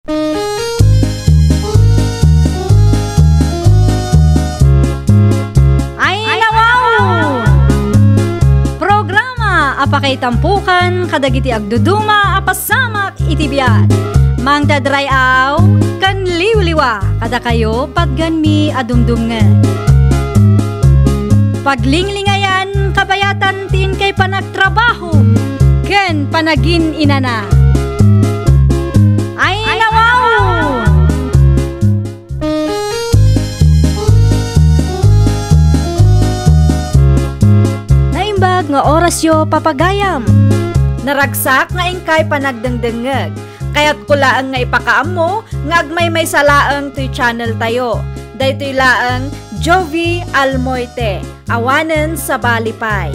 Ay nawaw! Programa apakay tampukan kadagiti agduduma apasamak itibiyat. Mang dadray aw kan liwliwa kada kayo pagganmi adumdumngan. Paglinglingayan kabayatan tin kay panagtrabaho ken panagin inana. Ay nawaw! Naimbag nga orasyo papagayam. Naragsak nga ingkay panagdengdengeg. Kaya't kulaan nga ipakaam mo nga agmay may salaang to'y channel tayo. Daytoy laang Jovi Almoite, awanen sa balipay.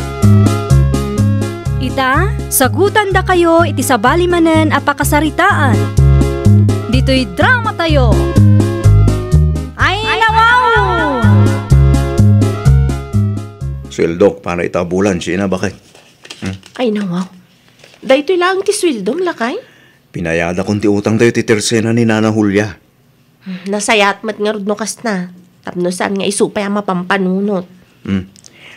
Ita, sagutan da kayo iti sa balimanen apakasaritaan. Dito'y drama tayo. Ay nawaw! Swildok, para itabulan siya na bakit? Ay nawaw. Daytoy lang ti swildom lakay? Pinayada kong ti utang tayo ti tersena ni Nana Julia. Nasayat mat nga rudno kas na. Tapno saan nga isupay ang mapampanunot.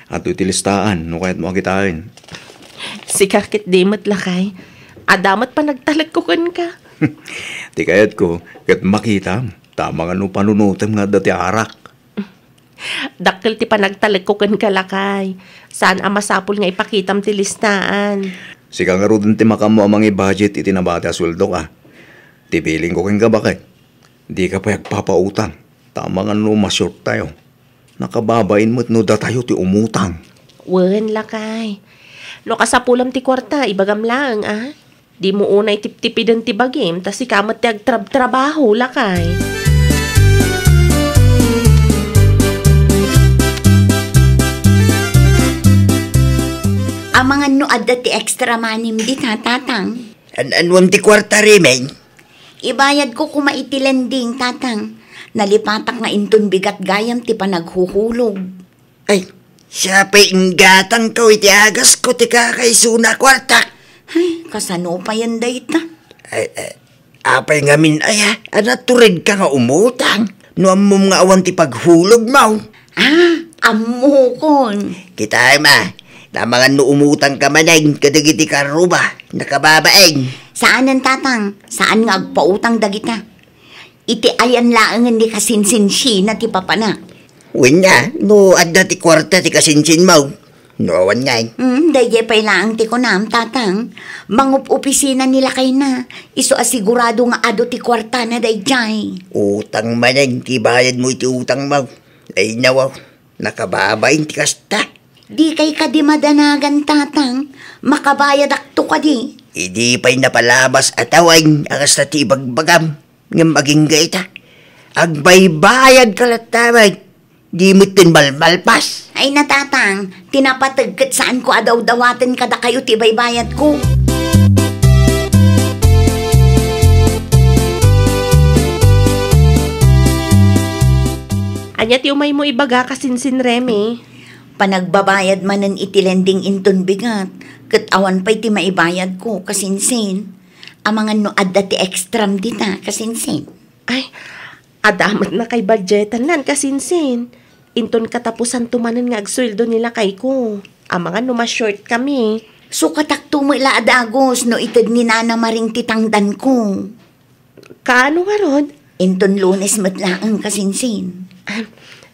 At iti listaan, no kaya't mo akitain. Si kakit dimot lakay. Adamat pa nagtalag ko kan ka. Ti kayat ko, kat makita, tama nga no panunutem nga dati arak. Dakil ti panagtalag ko kan ka lakay. Saan ang masapul nga ipakitam ti listaan. Sika nga rin ti makamo amang i-budget iti nabati asweldo ka. Ti piling ko kang kabakit. Di ka pa yagpapautang. Tama nga no masyort tayo. Nakababain mo't no da tayo ti umutang. Wen lakay. No kasapulam ti kwarta, ibagam lang Di mo unay tip-tipidan ti bagim, tas ikamat ti agtrabaho lakay. Ang mga nuad ti extra manim di tatang. Anwam ti kwarta rimeng? Ibayad ko kumaitilanding tatang. Nalipatak nga inton bigat gayam ti panaghuhulog. Ay, siya pa ingatang ko iti agas ko ti kakaisuna kwarta. Ay, kasano pa yan dayta? Apay nga min anaturid ka nga umutang. Nuam mo nga awan ti paghulog mo. Amukon. Kita ma, namangan no umutang ka maneng kadagiti karuba, nakababaeng. Saan ang tatang? Saan nga agpautang dagita? Iti ayan laangan di kasinsin na ti papana. Wanya, no adda ti kwarta ti kasinsin mo. No awan ngay. Dayjay pa'y laang ti kunam, tatang. Mangup-opisina nila kay na. Iso asigurado nga ado ti kwarta na dayjay. Utang maneng, ti bayad mo iti utang mo. Ay nawaw, nakababaeng ti kasta. Di kay ka di madanagan, tatang. Makabayad akto ka di. Idi pa'y napalabas atawan ang asta ti ibagbagam. Nga maging gaita. Agbaybayad kalatawag. Di mo tinbalbalpas. Ay natatang, tinapatagkat saan ko adaw-dawatin kada kayo ti baybayad ko. Anya ti umay mo ibaga kasinsin Remy. Panagbabayad manen iti lending inton bigat. Kat awan pa'y ti maibayad ko kasinsin. Amangan no adda ti extram dita kasinsin. Ay, adamat na kay budgetan nan kasinsin. Inton katapusan tumanan nga agsweldo nila kay ko. Amangan no ma-short kami. So katakto mo ila adagos no itad ni Nana Maring titangdan ko. Kaano nga rod? Inton Lunes matlaang kasinsin.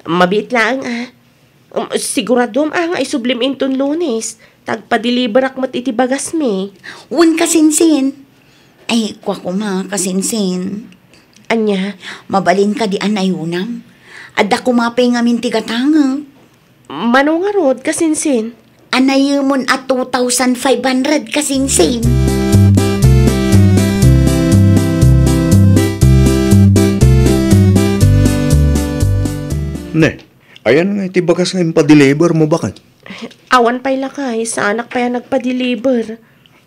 Mabit lang siguradom nga isublim inton Lunes. Tagpa-deliver akmat iti bagas mi. Wan kasinsin. Ay, kwa kuma kasinsin. Anya? Mabalin ka di anayunam. Adda kumapay nga mintigatanga. Mano nga rod kasinsin? Anayumon at 2,500 kasinsin. Ne, ayan nga iti bagas nga impa-deliver mo bakit? Awan pa'y lakay, sa anak pa yan nagpa-deliver.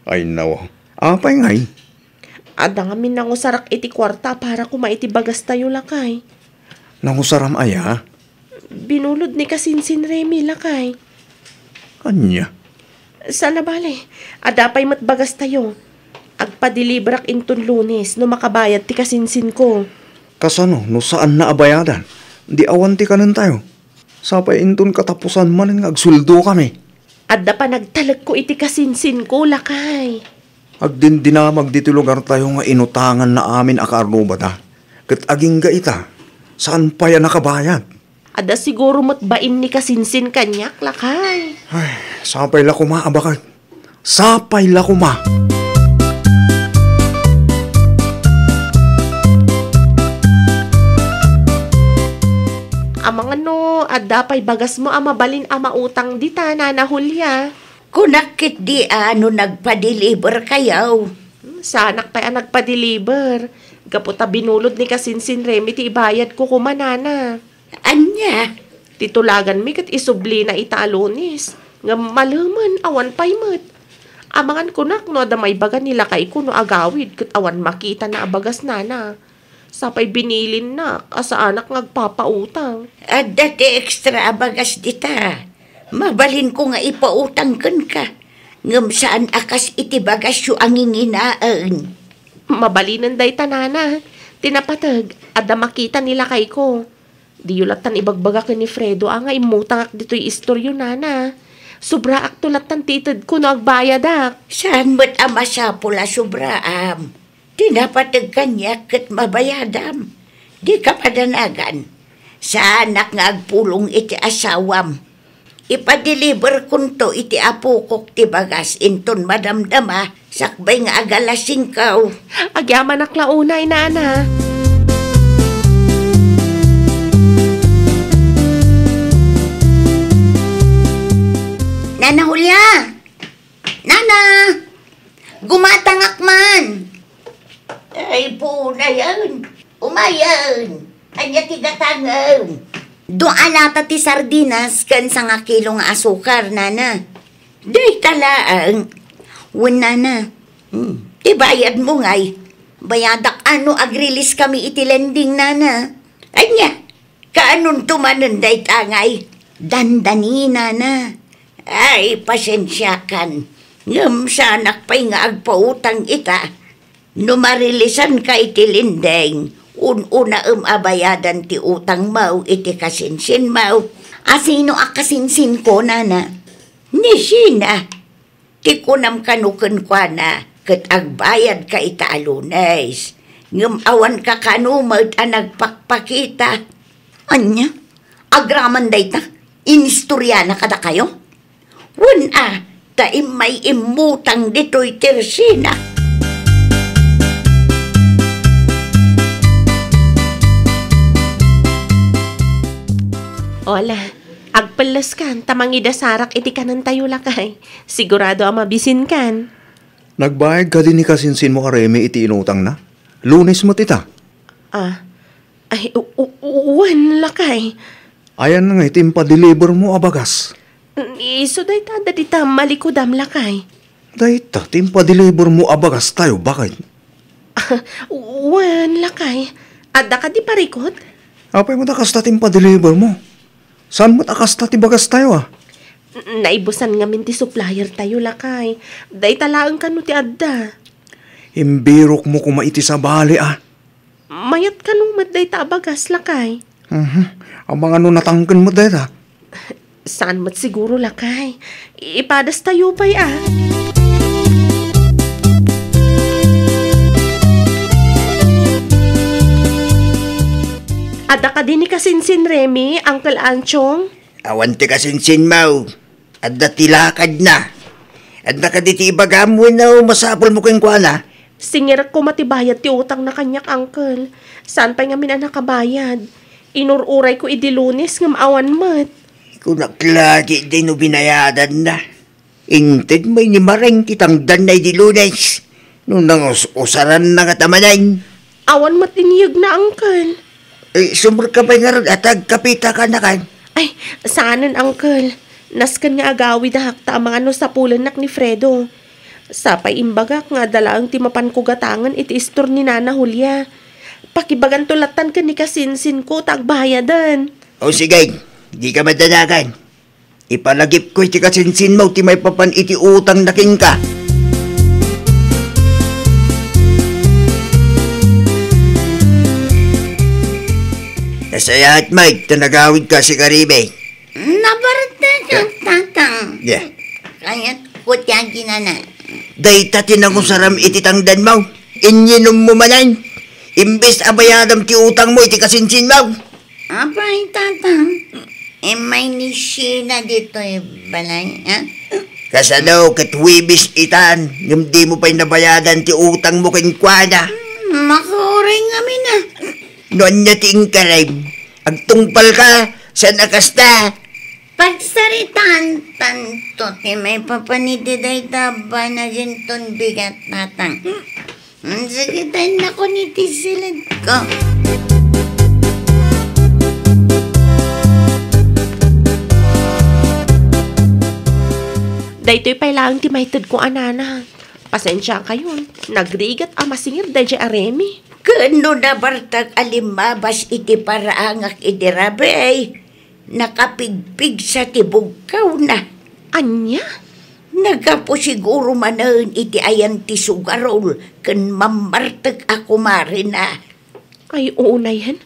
Ay nawa, apay ngay. Ada nga min nangusarak iti kwarta para kumaiti bagas tayo lakay. Nangusaram aya? Binulod ni kasinsin Remy lakay. Anya? Sana bale, ada pa'y matbagas tayo. Agpa-delibrak inton Lunes no makabayad ti kasinsin ko. Kasano, no saan na abayadan? Di awanti ka nun tayo. Sapay inton katapusan man nga agsuldo kami. Adda pa nagtalag ko iti kasinsin ko, lakay. Agdindinamag dito lugar tayo nga inutangan na amin akarno ba ta? Kat aging gaita, saan pa yan nakabayad? Adda siguro matbain ni kasinsin kanyak, lakay. Ay, sapay la kuma, abakay. Sapay la kuma. Amang ano, adda pa'y bagas mo mabalin utang dita, Nana Julia. Kunakit di ano nagpa-deliver kayaw. Sanak pa'y nagpa-deliver. Kaputa binulod ni kasinsin Remy ti ibayad ko kumanana. Anya? Titulagan mi kat isubli na italonis. Nga malaman, awan pa'y mat. Amangan kunak no adamay baga nila kay ko no agawid kat awan makita na abagas nana. Sapay binilin na, asa anak ngagpapautang. At dati extra abagas dita. Mabalin ko nga ipautang kan ka. Ngam saan akas iti bagas yu ang inginaan. Mabalinan day tanana. Tinapatag, ada makita nila kay ko. Di yulatan ibagbaga ka ni Fredo, nga imutang ak dito'y istoryo nana. Sobra ak tulatan titid ko no agbayad ak. Saan mo't ama siya pula sobraam? Tinapatag kanyak kat mabayadam. Di ka padanagan. Sa anak nga agpulong iti asawam. Ipadeliver kunto iti apukok ti bagas inton madamdama sakbay nga agalasing kaw. Agyaman ak launay, nana. Nana Julia! Nana! Gumatangak man! Ay po na yan. Umayan. Anya tigatangaw. Doon alata ti sardinas kan sa nga kilong asukar, nana. Day talaang. Wala na. Ibayad mo ngay. Bayadak ano agrilis kami iti lending, nana. Anya, kaanon tumanon day tangay. Dandani, nana. Ay, pasensyakan. Ngam sanak pa'y nga agpautang ita. Numarilisan ka iti lindeng, una abayadan ti utang mau iti kasinsin mau. Asino akasinsin ko, nana? Ni sina. Ti kunam kanuken kwa na, kat agbayad ka ita alunes. Ngam awan ka kanumad a nagpakpakita. Anya? Agraman day ta? Inistoryana kada kayo? Wala, ta may imutang dito'y tirsina. Ola, agpalas kan, tamangida sarak iti kanan tayo lakay. Sigurado ang mabisin kan. Nagbayad ka din ni kasinsin mo kareme iti inutang na? Lunes mo tita. Uwan lakay. Ayan na nga itimpa-deliver mo abagas. Iso day tada dita malikudam lakay. Dahita, timpa-deliver mo abagas tayo, bakit? Uwan lakay. Adda ka di parikot? Apay mo takasta timpa-deliver mo. Saan mo't akasta ti bagas tayo Naibusan nga min ti supplier tayo lakay. Day talaang kano ti adda. Imbirok mo kumaiti sa bali Mayat kanong maday ta bagas lakay. Ang mga natangkan mo dahil Saan mo't siguro lakay. Ipadas tayo pa'y Ada ka din ni kasinsin Remy, Uncle Anchong? Awan ti kasinsin mau. Adda tilakad na. Adda ka di ti ibagam mo na masapol mo kong kwa na. Singirak ko matibayad ti utang na kanyak, Uncle. Saan pa nga mina nakabayad? Inururay ko idi Lunes ng awan mat. Kung naklagi din no binayadan na. Inted may ni mareng kitang danay di Lunes. Nung usaran na katamanan. Awan mat iniyag na, Uncle. Sumur ka pa nga rin at agkapita ka na kan. Ay, saanan, Uncle? Naskan nga agawi da hakta ang mga sa pulanak ni Fredo. Sapay imbagak nga dalaang timapan ko gatangan iti istor ni Nana Julia. Pakibagan tulatan ka ni kasinsin ko tagbayadan. O sige, di ka madanagan. Ipalagip ko iti kasinsin mo ti may papan iti utang na king ka. Nasaya at Mike, tanagawid ka si Karime. Nabarta ka, tatang. Yeah. Kaya't kutyagi na na. Dayta tinangusaram iti tangdan mo. Inyinom mo manan. Imbes abayadam ti utang mo iti kasinsin mo. Abay, tatang. May nisina dito balay, ha? Kasano kat wibis itan. Yung di mo pa'y nabayadan ti utang mo kinkwana. Makuring kami na. Noon niya ti ingkarim. Agtungpal ka sa nakasta. Pagsaritan, tanto, may papanitiday taba na ginton bigat, tatang. Sige tayo na ko ni tisilid ko. Daytoy pa'y lang ti maytid ko anana. Pasensya kayon. Nagrigat masingir dayjay aremi. Kano na bartag alimabas iti paraangak iti rabay. Nakapigpig sa tibugkaw na. Anya? Nagapo siguro manahin iti ayan ti sugarol kan mamartag ako marina. Ay, una yan.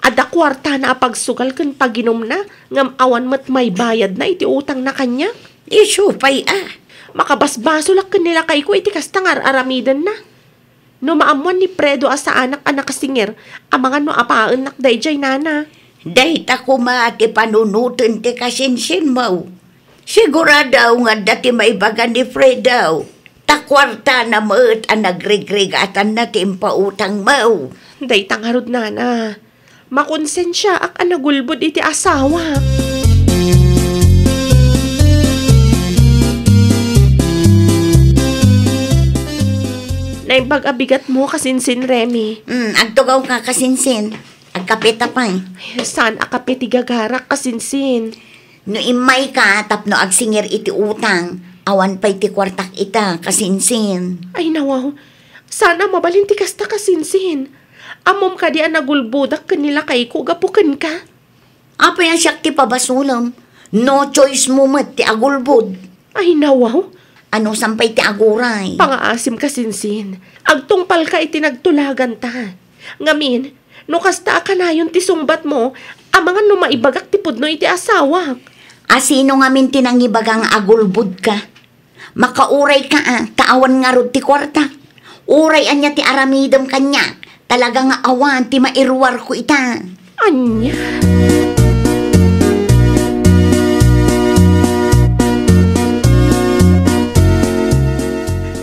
Ada kwarta na pagsugal kan paginom na, ngam awan mat may bayad na iti utang na kanya. Isupay Makabasbaso lak kanila kay ko iti kastangar aramidan na. No maamuan ni Predo sa anak kasingir, amangan no apaan nak dayjay nana. Dahit ako maati panunutin ti kasinsin mo. Siguradaw nga dati may baga ni Fredaw. Takwarta na mo't ang nagrigrigatan na timpautang mo. Day tangarod nana. Makonsensya ak anagulbod iti asawa. Naimbag-abigat mo kasinsin, Remy. Agtugaw ka kasinsin. Agkapita pa eh. Ay, saan akapit igagarak kasinsin? No imay ka, tapno agsingir iti utang. Awan pa iti kwartak ita, kasinsin. Ay, nawaw. Sana mabalinti kasta kasinsin. Amom ka di nagulbudak kanila kay ko, gapukan ka. Apa yan siya ti pabasulam? No choice mo mat ti agulbud. Ay, nawaw. Ano sampay ti aguray? Pangaasim kasinsin. Agtungpal ka itinagtulagan ta. Ngamin, no kasta ka na yun ti sumbat mo, amangan no maibagak ti pudno iti asawa. Asino nga min tinangibagang agulbud ka? Makauray ka kaawan nga rod ti kwarta. Uray anya ti aramidam kanya. Talaga nga awan ti mairwar ko ita. Anya?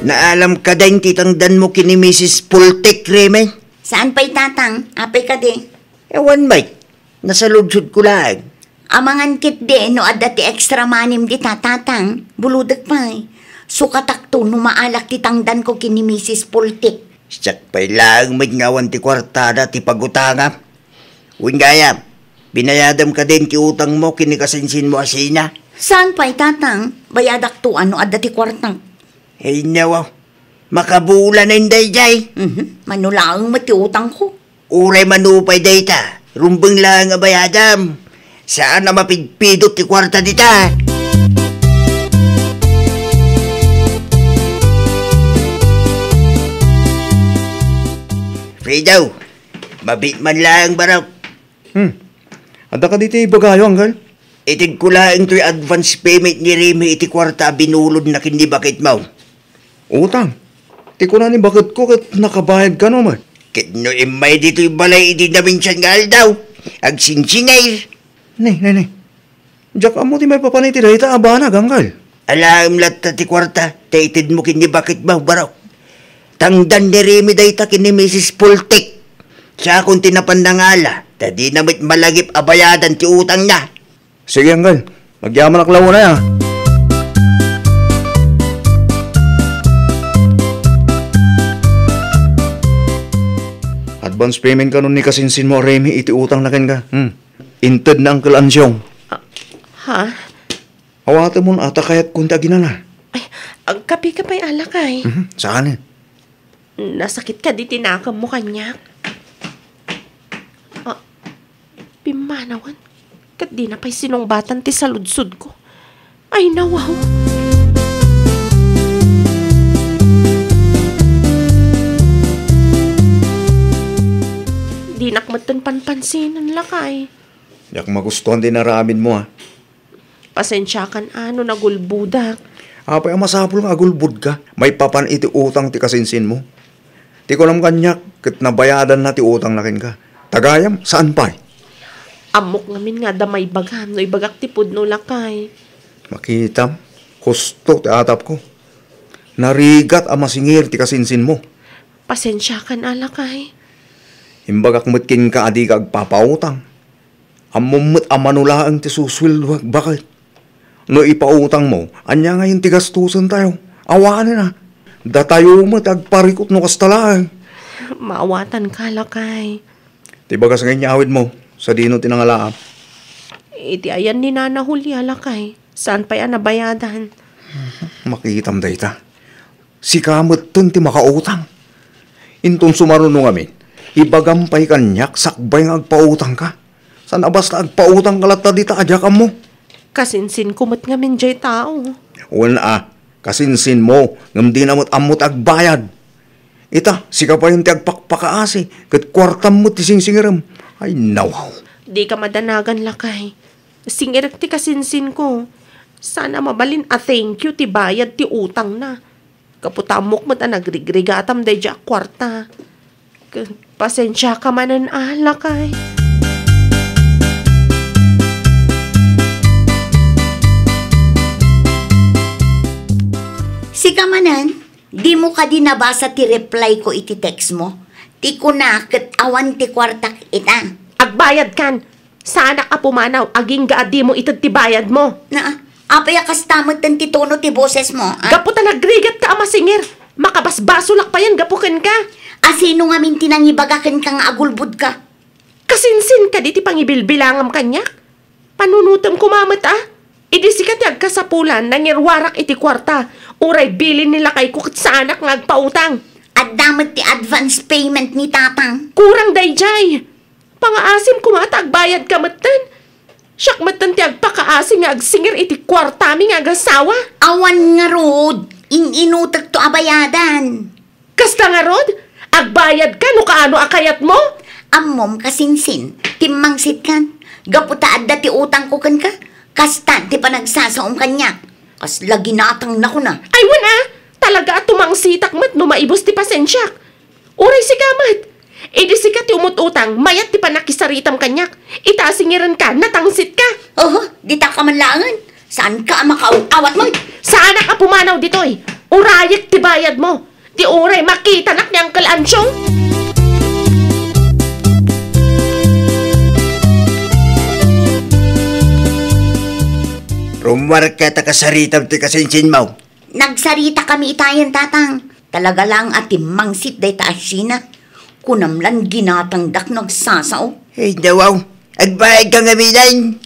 Naalam ka din titangdan mo kini Mrs. Pultek, Reme? Saan pa'y tatang? Apay ka di? Ewan, Mike. Nasa ludsud ko lang. Amangan kit di, no adda ti extra manim di tatang. Buludag pa'y. Sukatak to, no maalak ti tangdan ko kini Mrs. Pultek. Siyak pa'y lang ngawan ti kwartada ti pagutanga. Wingaya, binayadam ka din ti utang mo kini kasinsin mo asina. Saan pa'y tatang? Bayadak to, ano adda ti kwartang? Hey, nawaw. Makabula na inday jay. Manulaang matiutang ko. Uray manupay dayta. Rumbang lang abayadam. Saan na mapigpidot ti kwarta dita? Fredaw, mabit man lang barap. Ada ka dito ibagayo, Anggal? Itig ko lang ito'y advance payment ni Remy iti kwarta binulod na kindi bakit mo. Utang. Ti ko na ni bakit ko kat nakabayad ka naman. Kit no imay dito'y balay iti namin siya nga daw. Ag sinsinay. Ne. Diyak amo ti may papanay ti dayta abana, Anggal. Alam lahat ti kwarta, taitid mo kindi bakit mo barok. Tangdan ni Remy dayta kini Mrs. Pultek. Siya kung tinapandangala, tadi namit malagip abayadan ti utang na. Sige, Anggal. Magyaman aklaw na ya. Advance payment ka nun ni kasinsin mo, Remy, iti utang na ken ka. Inted na Uncle Ansyong. Ha? Awata mo na ata kayat kunta ginana. Ay, ang kapi ka pa'y alakay. Saan eh? Nasakit ka di tinakam mo kanya. Pimanawan. Kat di na pa'y sinungbatan ti saludsud ko. Ay, nawaw. Di Tinak matan panpansinan lakay. Yak magustuhan din naramin mo, ha. Pasensya kan nagulbudak. Apay ang masapul nga agulbud ka. May papan iti utang ti kasinsin mo. Ti ko lang kanyak, kat nabayadan na ti utang nakin ka. Tagayam, saan pa? Amok ngamin nga damay bagam, no ibagak ti pudno lakay. Makitam, husto ti atap ko. Narigat ang masingir ti kasinsin mo. Pasensya kan alakay. Imbagak mutkin ka adi ka agpapautang. Amumut amanulaang ti suswilwag bakit? No ipautang mo, anya nga yung tigastusan tayo. Awaan na. Datayo mo agparikot no kastalaan. Maawatan ka lakay. Ti bagas nga inyawid mo, sa dino tinangalaam. Iti ayan ni Nana Julia lakay. Saan pa yan nabayadan? Makitam dayta. Si kamot dun ti makautang. Intong sumarunong amin, ibagampay kanyak, sakbay nga agpautang ka. Sana basta agpautang kalata dita adyakan mo. Kasinsin kumot ngamin jay tao. Wala kasinsin mo, ngam di namot amot agbayad. Ita, sika pa yung ti agpakpakaasi, kat kwartam mo ti singsingiram. Ay, nawaw. Di ka madanagan lakay. Singirak ti kasinsin ko. Sana mabalin thank you ti bayad ti utang na. Kaputamok mo't nagrigrigatam day jak kwarta. Pasensya ka manan lakay. Si kamanan, di mo ka din nabasa ti reply ko iti text mo. Ti kunakit awan ti kwartak ita. Agbayad kan. Sana ka pumanaw, aging gaadi mo itad ti bayad mo. Na, apay kastamot ten ti tono ti boses mo. Gapo ta nagrigat ka amasingir. Makabasbasulak pa yan, gapukin ka. Asino nga minti nang ibagakin ka nga agulbud ka? Kasinsin ka di ti pangibilbilangam kanyak. Panunutom kumamat Idi sikat yag kasapulan nangirwarak iti kwarta. Uray bilin nila kay kukit sa anak nga agpautang. At damat ti advance payment ni tatang. Kurang dayjay. Pangaasim kumata agbayad ka matan. Siyak matan ti agpakaasim nga agsingir iti kwarta mi nga agasawa. Awan nga rod, inutag to abayadan. Kasta nga rod, agbayad ka no kaano akayat mo? Ammom kasinsin, timmangsit kan. Gaputa adda ti utang ko kan ka. Kasta ti panagsasaom kanya. Kasla ginatang na ko na. Ay wala, talaga tumangsitak mat no maibos ti pasensyak. Uray sigamat. Idi sikat ti umututang, mayat ti panakisaritam kanyak. Itasingiran ka, natangsit ka. Di ta ka manlangan. Saan ka makauawat mo? Saan ka pumanaw ditoy? Urayek ti bayad mo. Ti uray makita nak niyang kalansyong. Rumwar ka ta kasaritam ti kasinsin mo. Nagsarita kami itayan tatang. Talaga lang at timangsit day ta asina. Kunamlan ginatang dak nagsasao. Hey, dawaw. Agbayad ka nga minan.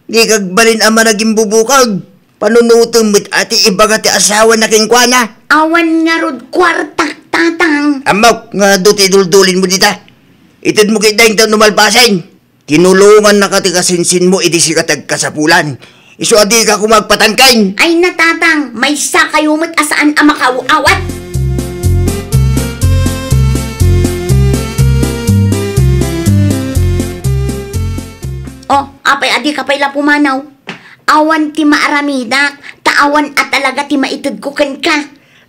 Di kagbalin ama naging bubukag. Panunutom mo't ati ibaga ti asawa na kingkwana. Awan nga rod kwartak tatang. Amaw, nga duti duldulin mo dita. Itid mo kita yung numalbasan. Tinulungan na ka ti kasinsin mo iti si katag kasapulan. Isu adi ka kumagpatangkan. Ay natatang, may sakayumot asaan ang makauawat. Apay adi ka pala pumanaw. Awan ti maaramidak, taawan at talaga ti maitid ko ken ka.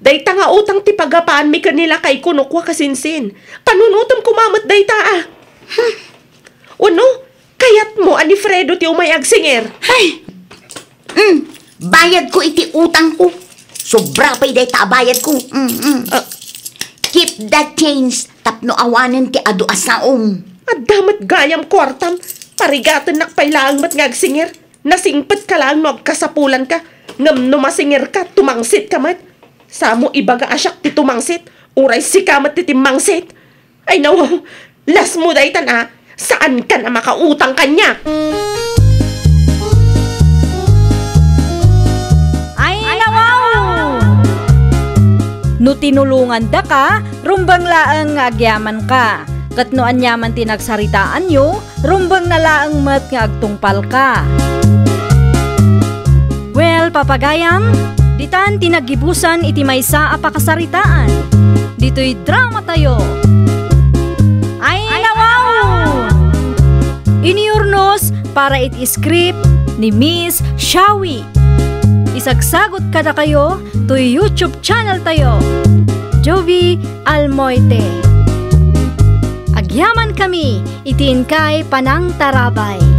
Dayta nga utang ti pagapaan mi kanila kay kunukwa kasinsin. Panunutom kumamat dayta Uno, kayat mo ani Fredo ti umay agsingir. Ay! Bayad ko iti utang ko. Sobra pa'y dayta bayad ko. Keep that change, tapno awanin ti adu asaom. Adamat gayam kwartam. Parigatan nakpailaang mat ngagsingir. Nasingpet ka lang no kasapulan ka. Ngam no masingir ka, tumangsit ka mat. Samo ibaga asyak ti tumangsit. Uray sikamat ti timangsit. Ay no, las mo daytan saan ka na makautang kanya? Ay, nawaw! No tinulungan da ka, rumbang laang nga agyaman ka. Kat no anyaman tinagsaritaan nyo, rumbang na laang mat nga agtungpal ka. Well, papagayam, ditan tinagibusan iti maysa a pakasaritaan. Dito'y drama tayo. Ay, nawaw! para iti script ni Miss Shawi. Isagsagot ka na kayo to YouTube channel tayo, Jovi Almoite. Agyaman kami, itiin kay Panang Tarabay.